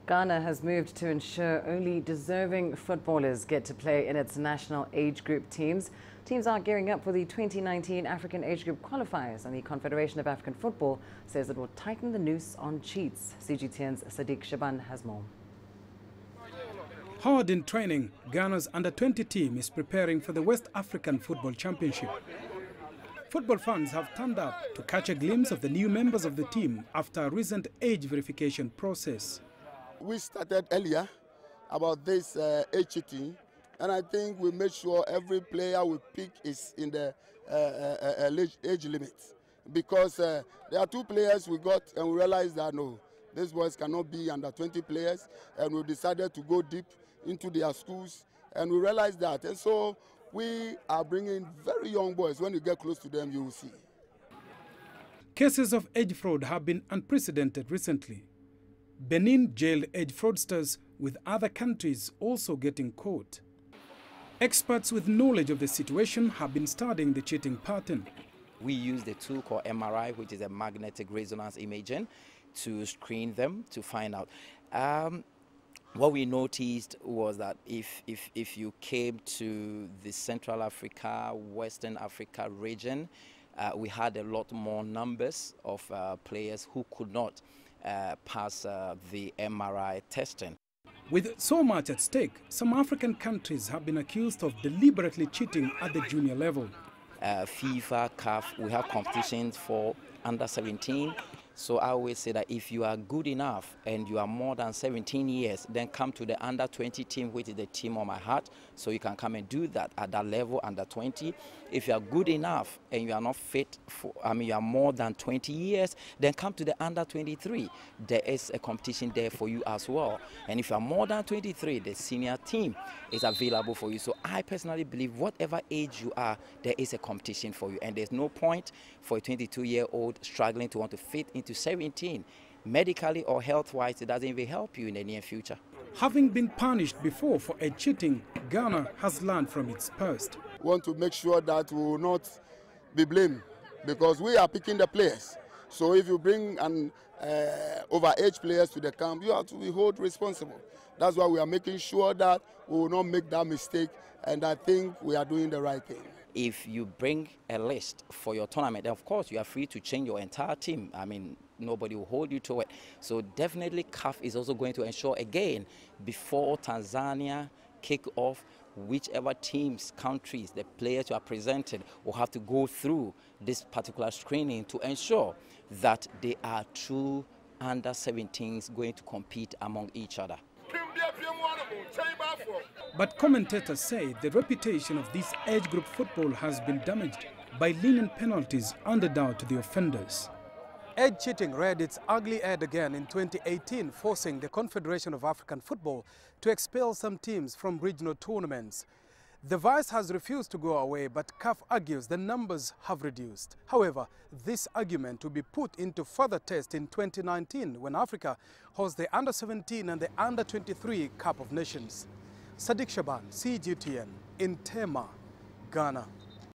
Ghana has moved to ensure only deserving footballers get to play in its national age group teams. Teams are gearing up for the 2019 African age group qualifiers, and the Confederation of African Football says it will tighten the noose on cheats. CGTN's Saddique Shaban has more. Hard in training, Ghana's under-20 team is preparing for the West African Football Championship. Football fans have turned up to catch a glimpse of the new members of the team after a recent age verification process. We started earlier about this age cheating, and I think we made sure every player we pick is in the age limit. Because there are two players we got and we realized that no, these boys cannot be under 20 players, and we decided to go deep into their schools, and we realized that. And so we are bringing very young boys. When you get close to them, you will see. Cases of age fraud have been unprecedented recently. Benin jailed age fraudsters, with other countries also getting caught. Experts with knowledge of the situation have been studying the cheating pattern. We use the tool called MRI, which is a magnetic resonance imaging, to screen them to find out. What we noticed was that if you came to the Central Africa, Western Africa region, we had a lot more numbers of players who could not pass the MRI testing. With so much at stake, some African countries have been accused of deliberately cheating at the junior level. FIFA, CAF, we have competitions for under 17. So I always say that if you are good enough and you are more than 17 years, then come to the under 20 team, which is the team of my heart. So you can come and do that at that level, under 20. If you are good enough and you are not fit for, you are more than 20 years, then come to the under 23. There is a competition there for you as well. And if you are more than 23, the senior team is available for you. So I personally believe whatever age you are, there is a competition for you. And there's no point for a 22-year-old struggling to want to fit into 17. Medically or health-wise, it doesn't even help you in the near future. Having been punished before for age cheating, Ghana has learned from its past. We want to make sure that we will not be blamed, because we are picking the players. So if you bring an overage players to the camp, you have to be held responsible. That's why we are making sure that we will not make that mistake, and I think we are doing the right thing. If you bring a list for your tournament, then of course you are free to change your entire team. Nobody will hold you to it. So definitely CAF is also going to ensure again, before Tanzania kick off, whichever teams, countries, the players you are presented will have to go through this particular screening to ensure that they are true under 17s going to compete among each other. But commentators say the reputation of this age group football has been damaged by lenient penalties handed out to the offenders. Age cheating reared its ugly head again in 2018, forcing the Confederation of African Football to expel some teams from regional tournaments. The vice has refused to go away, but CAF argues the numbers have reduced. However, this argument will be put into further test in 2019 when Africa hosts the Under-17 and the Under-23 Cup of Nations. Saddique Shaban, CGTN, in Tema, Ghana.